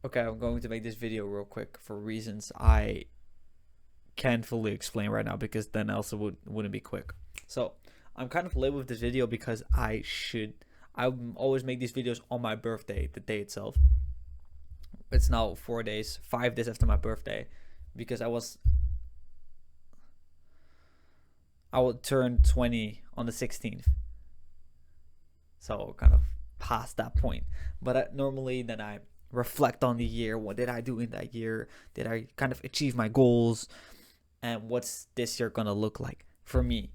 Okay, I'm going to make this video real quick for reasons I can't fully explain right now because then also wouldn't be quick. So I'm kind of late with this video because I always make these videos on my birthday, the day itself. It's now 4 days, 5 days after my birthday, because I will turn 20 on the 16th. So kind of past that point. But normally then I reflect on the year. What did I do in that year? Did I kind of achieve my goals? And what's this year gonna look like for me?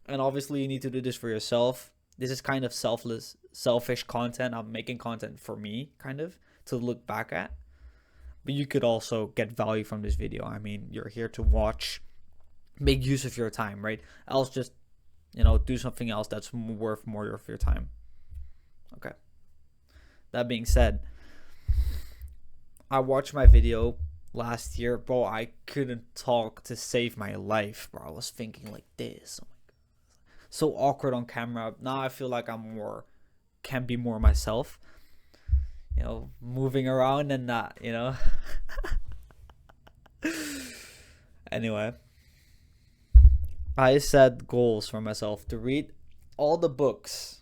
And obviously you need to do this for yourself. This is kind of selfish content. I'm making content for me, kind of, to look back at. But you could also get value from this video. I mean, you're here to watch, make use of your time, right? Else just, do something else that's worth more of your time. Okay. That being said, I watched my video last year, bro. I couldn't talk to save my life, bro. I was thinking like this. Oh my god, so awkward on camera. Now I feel like can be more myself. Moving around and not, Anyway, I set goals for myself to read all the books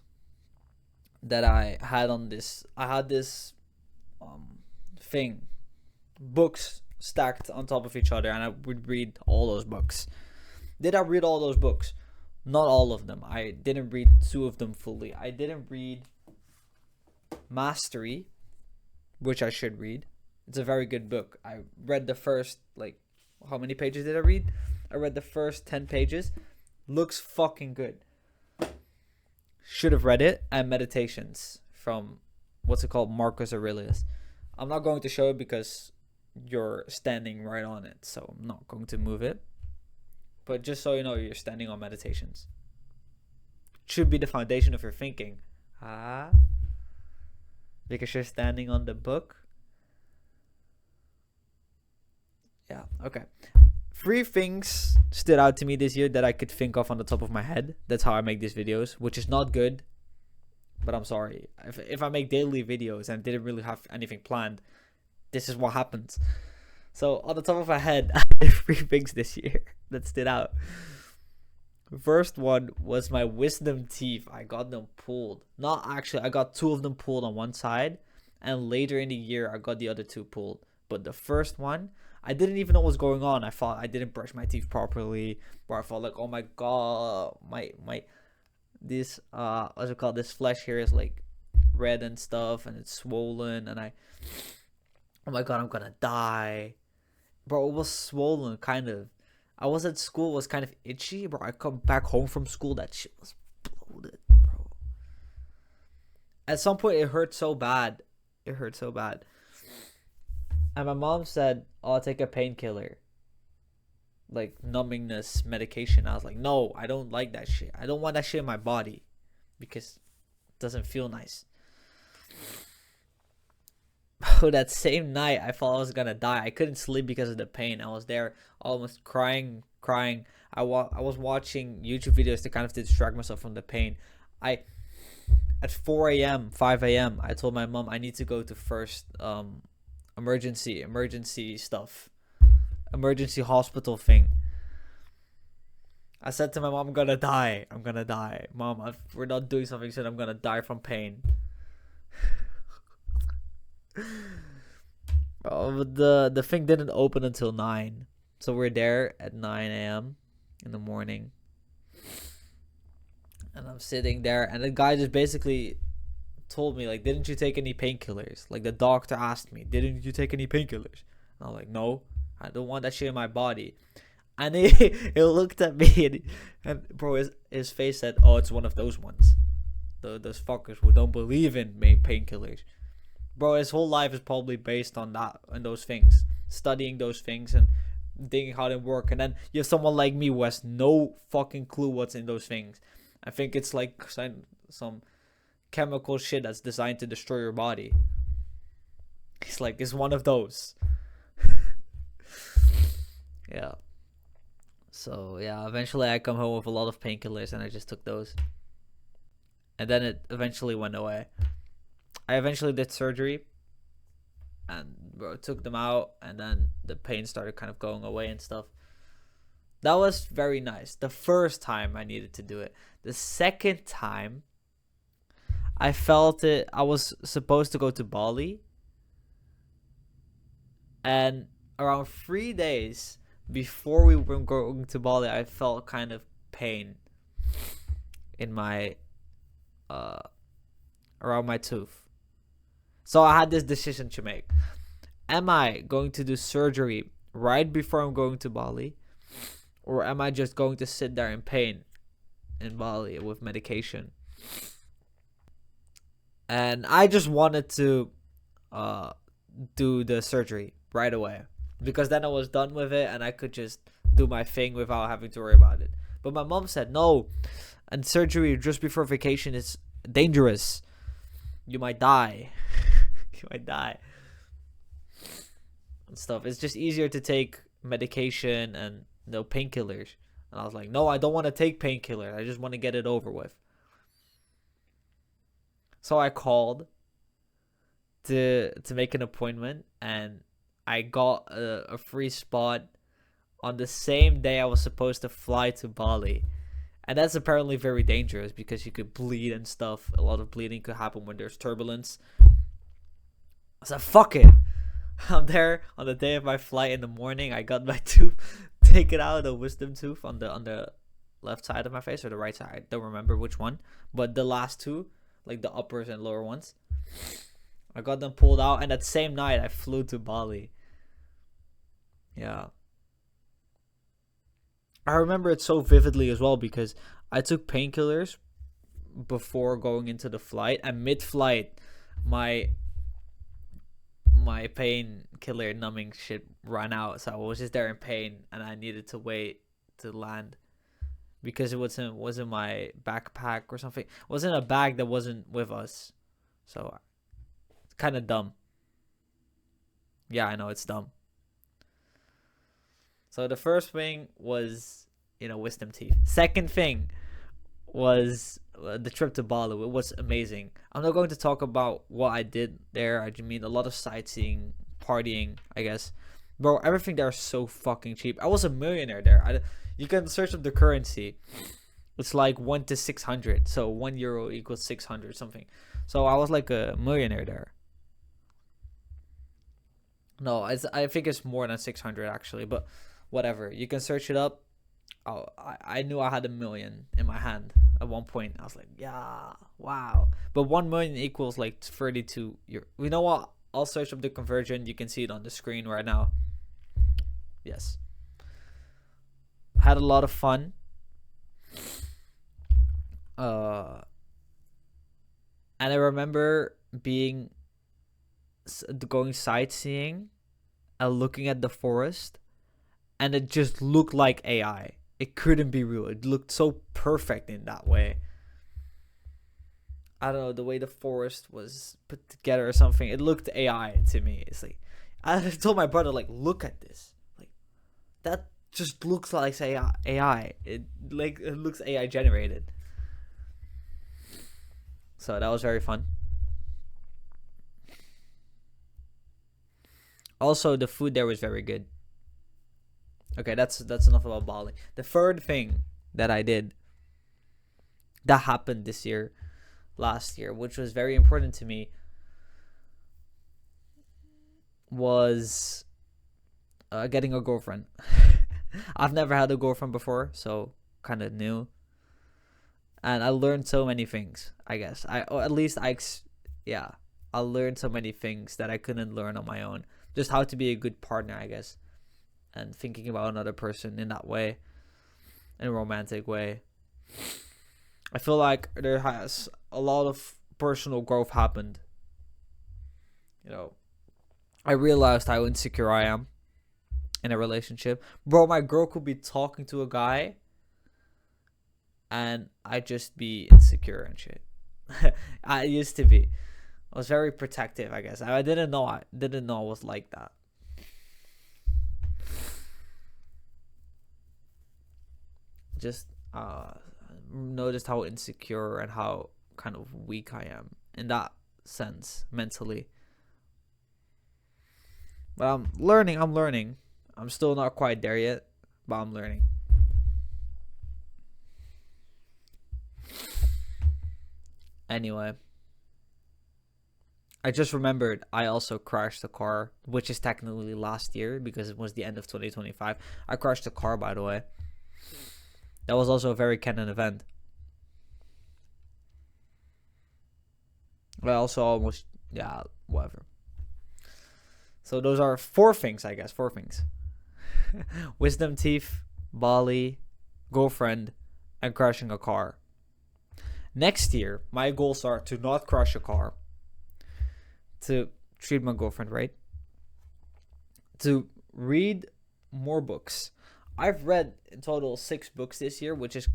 that I had on this. I had this thing, books stacked on top of each other, and I would read all those books. Did I read all those books? Not all of them. I didn't read two of them fully. I didn't read Mastery, which I should read. It's a very good book. I read the first, how many pages did I read? I read the first 10 pages. Looks fucking good. Should have read it. And Meditations from, what's it called? Marcus Aurelius. I'm not going to show it because you're standing right on it, so I'm not going to move it. But just so you know, you're standing on Meditations. Should be the foundation of your thinking. Because you're standing on the book. Yeah, okay. 3 things stood out to me this year that I could think of on the top of my head. That's how I make these videos, which is not good. But I'm sorry. If I make daily videos and didn't really have anything planned, this is what happens. So on the top of my head, I had 3 things this year that stood out. The first one was my wisdom teeth. I got them pulled. Not actually, I got 2 of them pulled on one side, and later in the year I got the other 2 pulled. But the first one, I didn't even know what was going on. I thought I didn't brush my teeth properly, or I felt like, oh my god, my this what's it called? This flesh here is like red and stuff, and it's swollen, and oh my god, I'm gonna die, bro. It was swollen, kind of. I was at school, it was kind of itchy, bro. I come back home from school, that shit was bloated, bro. At some point, it hurt so bad. It hurt so bad. And my mom said, "Oh, I'll take a painkiller, like numbingness medication." I was like, "No, I don't like that shit. I don't want that shit in my body because it doesn't feel nice." Bro, that same night, I thought I was gonna die. I couldn't sleep because of the pain. I was there almost crying. I was watching YouTube videos to kind of distract myself from the pain. At 4 a.m., 5 a.m., I told my mom I need to go to first emergency stuff, emergency hospital thing. I said to my mom, I'm gonna die, mom. If we're not doing something soon, I'm gonna die from pain. But the thing didn't open until 9, so we're there at 9 a.m. in the morning, and I'm sitting there, and the guy just basically told me, like, didn't you take any painkillers? Like, the doctor asked me, didn't you take any painkillers? And I'm like, no, I don't want that shit in my body. And he looked at me, and bro, his face said, oh, it's one of those ones, those fuckers who don't believe in painkillers. Bro, his whole life is probably based on that and those things, studying those things and thinking how they work. And then you have someone like me who has no fucking clue what's in those things. I think it's like some chemical shit that's designed to destroy your body. It's one of those. Yeah. So yeah, eventually I come home with a lot of painkillers, and I just took those, and then it eventually went away. I eventually did surgery. and bro, took them out, and then the pain started kind of going away and stuff. That was very nice. The first time I needed to do it. The second time, I felt it. I was supposed to go to Bali, and around 3 days before we were going to Bali, I felt kind of pain in my around my tooth. So I had this decision to make. Am I going to do surgery right before I'm going to Bali? Or am I just going to sit there in pain in Bali with medication? And I just wanted to do the surgery right away, because then I was done with it and I could just do my thing without having to worry about it. But my mom said no, and surgery just before vacation is dangerous. You might die. You might die. And stuff. It's just easier to take medication and painkillers. And I was like, no, I don't want to take painkillers. I just want to get it over with. So I called to make an appointment, and I got a free spot on the same day I was supposed to fly to Bali. And that's apparently very dangerous because you could bleed and stuff. A lot of bleeding could happen when there's turbulence. I said, fuck it. I'm there on the day of my flight in the morning. I got my tooth taken out, the wisdom tooth on the left side of my face, or the right side. I don't remember which one. But the last two, like the uppers and lower ones, I got them pulled out. And that same night, I flew to Bali. Yeah. I remember it so vividly as well because I took painkillers before going into the flight, and mid-flight, my painkiller numbing shit ran out, so I was just there in pain, and I needed to wait to land because it wasn't my backpack or something. It wasn't a bag that wasn't with us, so it's kind of dumb. Yeah, I know it's dumb. So the first thing was, wisdom teeth. Second thing was the trip to Bali. It was amazing. I'm not going to talk about what I did there. I mean, a lot of sightseeing, partying, I guess. Bro, everything there is so fucking cheap. I was a millionaire there. You can search up the currency. It's like 1 to 600. So €1 equals 600 something. So I was like a millionaire there. No, I think it's more than 600 actually, but whatever. You can search it up. Oh, I knew I had $1 million in my hand at one point. I was like, yeah, wow. But 1 million equals like 32 euros. You know what? I'll search up the conversion. You can see it on the screen right now. Yes. Had a lot of fun. And I remember going sightseeing and looking at the forest, and it just looked like AI. It couldn't be real. It looked so perfect in that way. I don't know, the way the forest was put together or something. It looked AI to me. It's like, I told my brother, like, look at this. Like, that just looks like AI. It looks AI generated. So that was very fun. Also, the food there was very good. Okay, that's enough about Bali. The third thing that I did that happened last year, which was very important to me, was getting a girlfriend. I've never had a girlfriend before, so kind of new. And I learned so many things, I guess. I learned so many things that I couldn't learn on my own. Just how to be a good partner, I guess. And thinking about another person in that way, in a romantic way. I feel like there has a lot of personal growth happened. I realized how insecure I am in a relationship. Bro, my girl could be talking to a guy and I'd just be insecure and shit. I used to be. I was very protective, I guess. I didn't know I was like that. Just noticed how insecure and how kind of weak I am in that sense mentally. But I'm learning. I'm still not quite there yet, but I'm learning. Anyway, I just remembered I also crashed the car, which is technically last year because it was the end of 2025. I crashed the car, by the way. That was also a very Canon event. I also almost, yeah, whatever. So those are 4 things, I guess. 4 things. Wisdom teeth, Bali, girlfriend, and crashing a car. Next year, my goals are to not crash a car, to treat my girlfriend right, to read more books. I've read in total 6 books this year, which is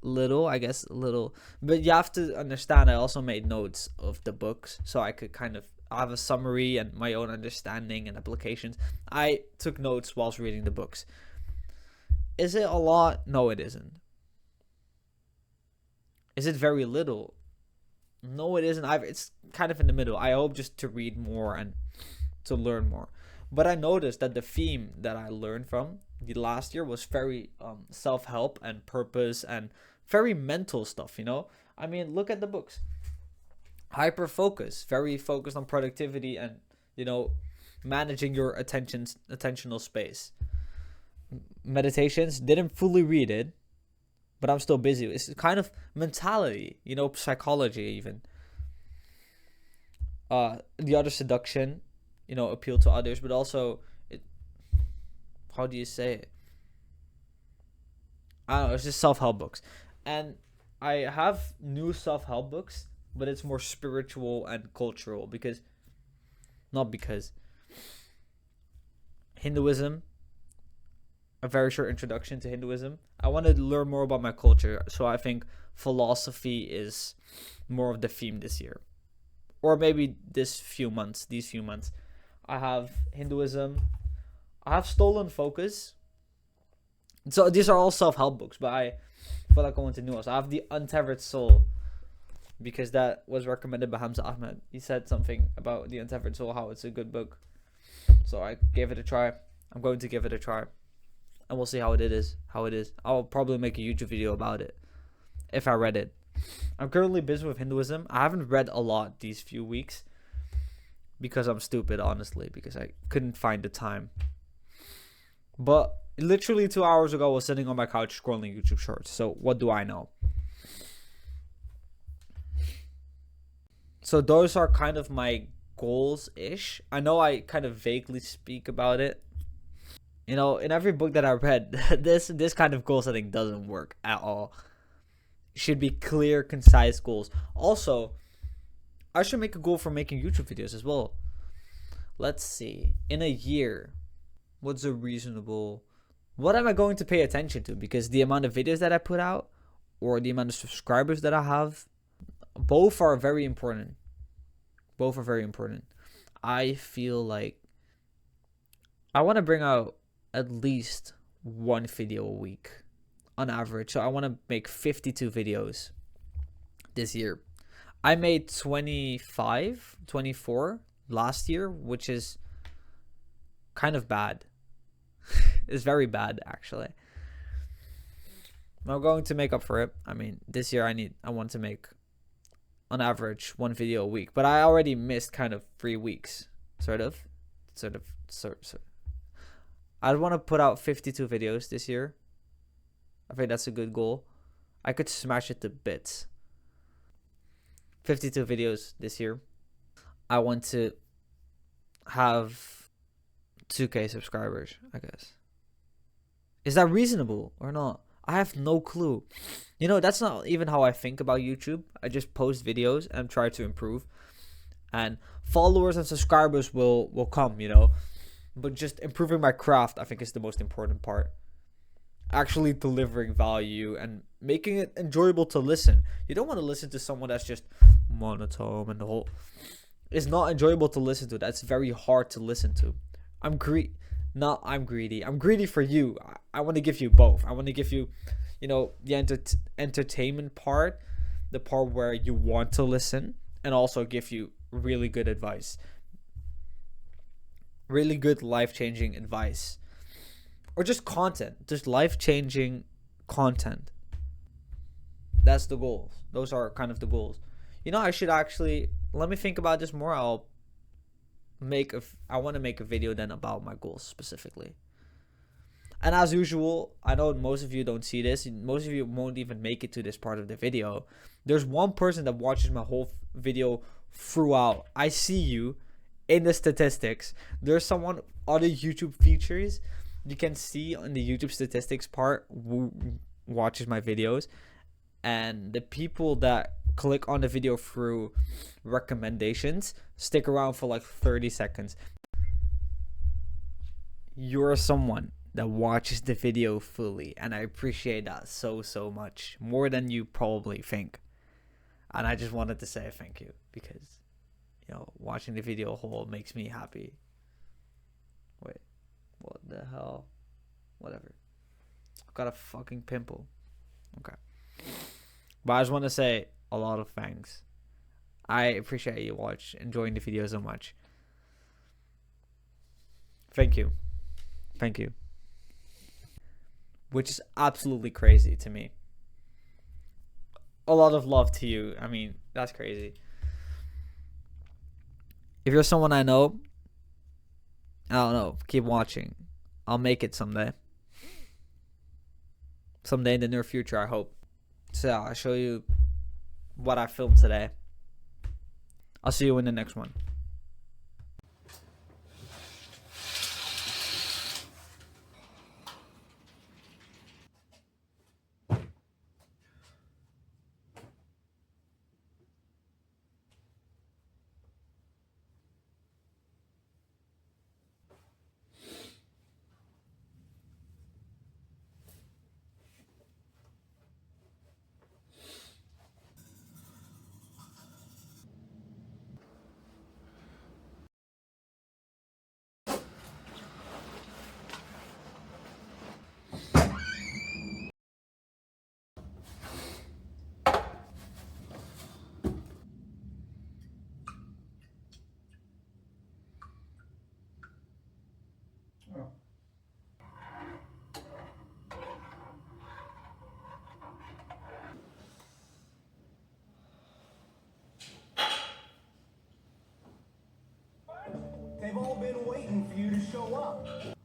little, I guess, little. But you have to understand, I also made notes of the books, so I could kind of have a summary and my own understanding and applications. I took notes whilst reading the books. Is it a lot? No, it isn't. Is it very little? No, it isn't. It's kind of in the middle. I hope just to read more and to learn more. But I noticed that the theme that I learned from the last year was very self-help and purpose and very mental stuff, you know? I mean, look at the books. Hyper focus, very focused on productivity and, you know, managing your attentional space. Meditations, didn't fully read it, but I'm still busy. It's kind of mentality, you know, psychology even. The other seduction, you know, appeal to others, but also, how do you say it? I don't know, it's just self-help books. And I have new self-help books, but it's more spiritual and cultural because Hinduism, a very short introduction to Hinduism. I wanted to learn more about my culture, so I think philosophy is more of the theme this year. Or maybe these few months. I have Hinduism. I have Stolen Focus. So these are all self-help books, but I feel like I want to new ones. I have The Untethered Soul, because that was recommended by Hamza Ahmed. He said something about The Untethered Soul, how it's a good book. So I gave it a try. I'm going to give it a try. And we'll see how it is. I'll probably make a YouTube video about it if I read it. I'm currently busy with Hinduism. I haven't read a lot these few weeks because I'm stupid, honestly, because I couldn't find the time. But literally 2 hours ago, I was sitting on my couch scrolling YouTube Shorts. So what do I know? So those are kind of my goals-ish. I know I kind of vaguely speak about it. You know, in every book that I read, this kind of goal setting doesn't work at all. It should be clear, concise goals. Also, I should make a goal for making YouTube videos as well. Let's see. In a year, what's a reasonable... What am I going to pay attention to? Because the amount of videos that I put out or the amount of subscribers that I have, both are very important. I feel like I want to bring out at least 1 video a week on average. So I want to make 52 videos this year. I made 24 last year, which is kind of bad. It's very bad, actually. I'm going to make up for it. I mean, this year I want to make on average 1 video a week, but I already missed kind of 3 weeks, sort of. I want to put out 52 videos this year. I think that's a good goal. I could smash it to bits. 52 videos this year. I want to have 2K subscribers, I guess. Is that reasonable or not? I have no clue. You know, that's not even how I think about YouTube. I just post videos and try to improve. And followers and subscribers will come, you know. But just improving my craft, I think, is the most important part. Actually delivering value and making it enjoyable to listen. You don't want to listen to someone that's just monotone and the whole... It's not enjoyable to listen to. That's very hard to listen to. I'm greedy. I'm greedy for you. I want to give you both. I want to give you, you know, the entertainment part, the part where you want to listen, and also give you really good advice. really good life-changing advice, or just content, just life-changing content. That's the goals. Those are kind of the goals. I should actually let me think about this more. I want to make a video then about my goals specifically. And as usual, I know most of you don't see this. Most of you won't even make it to this part of the video. There's one person that watches my whole video throughout. I see you in the statistics. There's someone, other YouTube features you can see on the YouTube statistics part who watches my videos. And the people that click on the video through recommendations stick around for like 30 seconds. You're someone that watches the video fully, and I appreciate that so much, more than you probably think. And I just wanted to say thank you, because watching the video whole makes me happy. Wait, what the hell? Whatever. I've got a fucking pimple. Okay, but I just want to say a lot of thanks. I appreciate you enjoying the video so much. Thank you. Which is absolutely crazy to me. A lot of love to you. I mean, that's crazy. If you're someone I know, I don't know, keep watching. I'll make it someday. Someday in the near future, I hope. So I'll show you what I filmed today. I'll see you in the next one. They've all been waiting for you to show up.